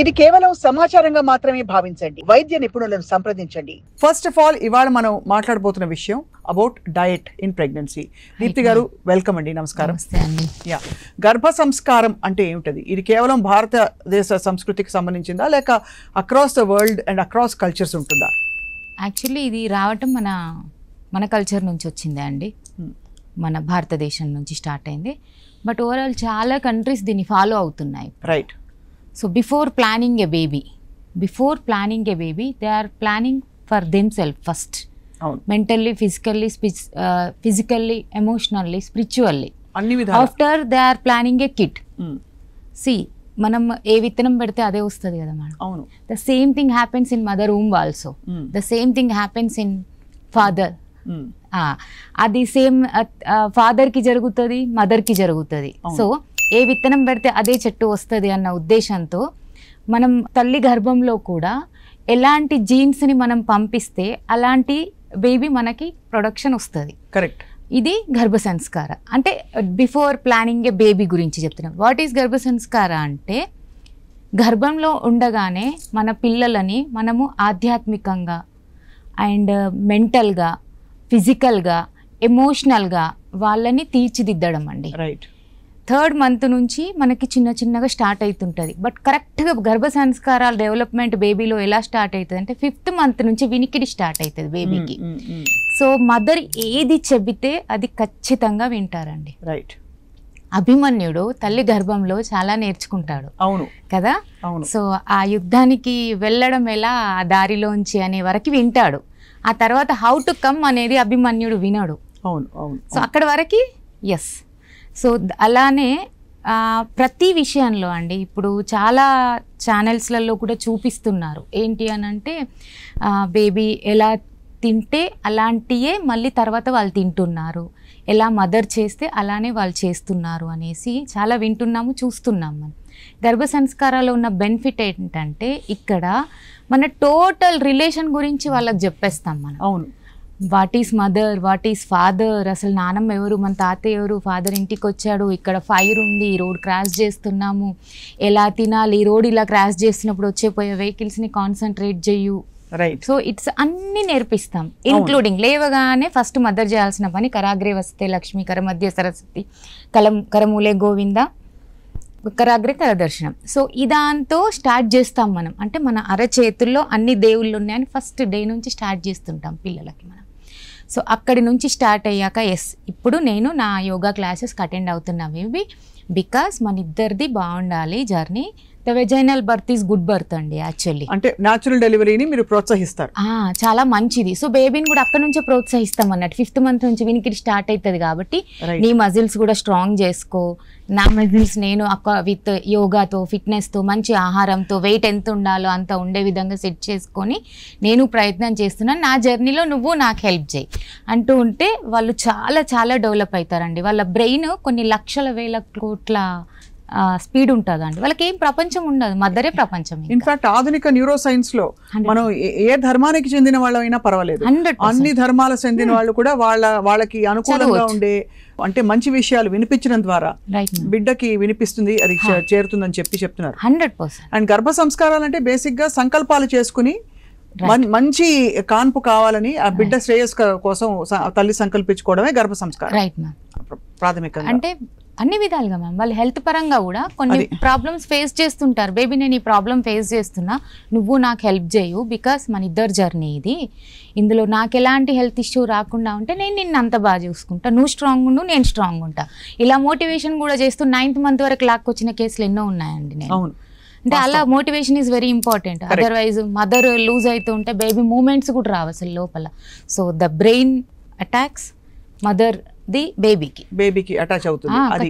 ఇది కేవలం సమాచారంగా మాత్రమే భావించండి. వైద్య నిపుణులను సంప్రదించండి. ఫస్ట్ ఆఫ్ ఆల్ ఇవాళ మనం మాట్లాడబోతున్న విషయం about diet in pregnancy. Deepti గారు వెల్కమ్ అండి. నమస్కారం. యా, గర్భ సంస్కారం అంటే ఏమిటది? ఇది కేవలం భారతదేశ సంస్కృతికి సంబంధించిందా లేక across the world and across cultures ఉంటుందా? యాక్చువల్లీ ఇది రావటం మన కల్చర్ నుంచి వచ్చిందే అండి, మన భారతదేశం నుంచి స్టార్ట్ అయింది. బట్ ఓవరాల్ చాలా కంట్రీస్ దీన్ని ఫాలో అవుతున్నాయి. Right. So before planning a baby they are planning for themselves first, mentally, physically, emotionally, spiritually. After they are planning a kid. See, మనం ఏ విత్తనం పెడితే అదే వస్తుంది కదా మేడం. అవును. The same thing happens in mother womb also. The same thing happens in father. అది same ఫాదర్కి జరుగుతుంది, మదర్కి జరుగుతుంది. సో ఏ విత్తనం పెడితే అదే చెట్టు వస్తుంది అన్న ఉద్దేశంతో మనం తల్లి గర్భంలో కూడా ఎలాంటి జీన్స్ని మనం పంపిస్తే అలాంటి బేబీ మనకి ప్రొడక్షన్ వస్తుంది. కరెక్ట్. ఇది గర్భ సంస్కార. అంటే బిఫోర్ ప్లానింగ్ ఏ బేబీ గురించి చెప్తున్నాం. వాట్ ఈస్ గర్భ సంస్కార అంటే, గర్భంలో ఉండగానే మన పిల్లలని మనము ఆధ్యాత్మికంగా అండ్ మెంటల్గా, ఫిజికల్గా, ఎమోషనల్గా వాళ్ళని తీర్చిదిద్దడం అండి. రైట్. 3rd మంత్ నుంచి మనకి చిన్నగా స్టార్ట్ అవుతుంటుంది. బట్ కరెక్ట్గా గర్భ సంస్కారాల డెవలప్మెంట్ బేబీలో ఎలా స్టార్ట్ అవుతుంది అంటే 5th మంత్ నుంచి వినికిడి స్టార్ట్ అవుతుంది బేబీకి. సో మదర్ ఏది చెబితే అది ఖచ్చితంగా వింటారండి. రైట్. అభిమన్యుడు తల్లి గర్భంలో చాలా నేర్చుకుంటాడు. అవును కదా. సో ఆ యుద్ధానికి వెళ్ళడం ఎలా, ఆ దారిలోంచి అనే వరకు వింటాడు. ఆ తర్వాత హౌ టు కమ్ అనేది అభిమన్యుడు వినడు. అవును అవును. సో అక్కడ వరకు ఎస్. సో అలానే ప్రతి విషయంలో అండి ఇప్పుడు చాలా ఛానల్స్లలో కూడా చూపిస్తున్నారు. ఏంటి అని అంటే, బేబీ ఎలా తింటే అలాంటియే మళ్ళీ తర్వాత వాళ్ళు తింటున్నారు, ఎలా మదర్ చేస్తే అలానే వాళ్ళు చేస్తున్నారు అనేసి చాలా వింటున్నాము, చూస్తున్నాము. మనం గర్భ సంస్కారాల్లో ఉన్న బెనిఫిట్ ఏంటంటే, ఇక్కడ మన టోటల్ రిలేషన్ గురించి వాళ్ళకి చెప్పేస్తాం మనం. అవును. What is mother, what is father, అసలు నానమ్మ ఎవరు, మన తాతయ్య ఎవరు, ఫాదర్ ఇంటికి వచ్చాడు, ఇక్కడ ఫైర్ ఉంది, ఈ రోడ్ క్రాస్ చేస్తున్నాము, ఎలా తినాలి, ఈ రోడ్ ఇలా క్రాస్ చేస్తున్నప్పుడు వచ్చేపోయే వెహికల్స్ని కాన్సన్ట్రేట్ చేయు. రైట్. సో ఇట్స్ అన్ని నేర్పిస్తాం, ఇంక్లూడింగ్ లేవగానే ఫస్ట్ మదర్ చేయాల్సిన పని కరాగ్రే వస్తే లక్ష్మి, కరమధ్య సరస్వతి, కరమూలే గోవింద, కరాగ్రే కరదర్శనం. సో ఇదాంతో స్టార్ట్ చేస్తాం మనం. అంటే మన అరచేతుల్లో అన్ని దేవుళ్ళు ఉన్నాయని ఫస్ట్ డే నుంచి స్టార్ట్ చేస్తుంటాం పిల్లలకి మనం. సో అక్కడి నుంచి స్టార్ట్ అయ్యాక ఎస్, ఇప్పుడు నేను నా యోగా క్లాసెస్కి అటెండ్ అవుతున్నా మేబీ, బికాస్ మన ఇద్దరిది బాగుండాలి journey. The vaginal birth is good birth అండి యాక్చువల్లీ. అంటే న్యాచురల్ డెలివరీని మీరు ప్రోత్సహిస్తారు. చాలా మంచిది. సో బేబీని కూడా అక్కడ నుంచే ప్రోత్సహిస్తాం అన్నట్టు. 5th మంత్ నుంచి వినికిడి స్టార్ట్ అవుతుంది కాబట్టి నీ మజిల్స్ కూడా స్ట్రాంగ్ చేసుకో, నా మజిల్స్ నేను విత్ యోగాతో, ఫిట్నెస్తో, మంచి ఆహారంతో, వెయిట్ ఎంత ఉండాలో అంత ఉండే విధంగా సెట్ చేసుకొని నేను ప్రయత్నం చేస్తున్నాను, నా జర్నీలో నువ్వు నాకు హెల్ప్ చేయి అంటూ ఉంటే వాళ్ళు చాలా చాలా డెవలప్ అవుతారండి. వాళ్ళ బ్రెయిన్ కొన్ని లక్షల వేల కోట్ల స్పీడ్ ఉంటుందండి. వాళ్ళకి ఏం ప్రపంచం ఉండదు, మదరే ప్రపంచం. ఇన్ఫాక్ట్ ఆధునిక న్యూరో సైన్స్ లో మనం ఏ ధర్మానికి చెందిన వాళ్ళైనా పర్వాలేదు, అన్ని ధర్మాలకు చెందిన వాళ్ళు కూడా వాళ్ళకి అనుకూలంగా ఉండే అంటే మంచి విషయాలు వినిపించడం ద్వారా బిడ్డకి వినిపిస్తుంది, అది చేరుతుందని చెప్తున్నారు. 100%. అండ్ గర్భ సంస్కారాలు అంటే బేసిక్ గా సంకల్పాలు చేసుకుని మంచి కాన్పు కావాలని ఆ బిడ్డ శ్రేయస్ కోసం తల్లి సంకల్పించుకోవడమే గర్భ సంస్కారం. Right ma'am. ప్రాథమికంగా అంటే అన్ని విధాలుగా మ్యామ్ వాళ్ళు హెల్త్ పరంగా కూడా కొన్ని ప్రాబ్లమ్స్ ఫేస్ చేస్తుంటారు. బేబీ నేను ఈ ప్రాబ్లం ఫేస్ చేస్తున్నా, నువ్వు నాకు హెల్ప్ చేయు, బికాస్ మన ఇద్దరు జర్నీ ఇది, ఇందులో నాకు ఎలాంటి హెల్త్ ఇష్యూ రాకుండా ఉంటే నేను నిన్ను అంత బాగా చూసుకుంటా, నువ్వు స్ట్రాంగ్ ఉండు, నేను స్ట్రాంగ్ ఉంటా. ఇలా మోటివేషన్ కూడా చేస్తూ 9th మంత్ వరకు లాక్కొచ్చిన కేసులు ఎన్నో ఉన్నాయండి నేను. అంటే అలా motivation is very important. Otherwise mother loose అవుతూ ఉంటే బేబీ మూమెంట్స్ కూడా రావు అసలు లోపల. So the brain attacks mother the బేబీకి అటాచ్ అవుతుంది. అది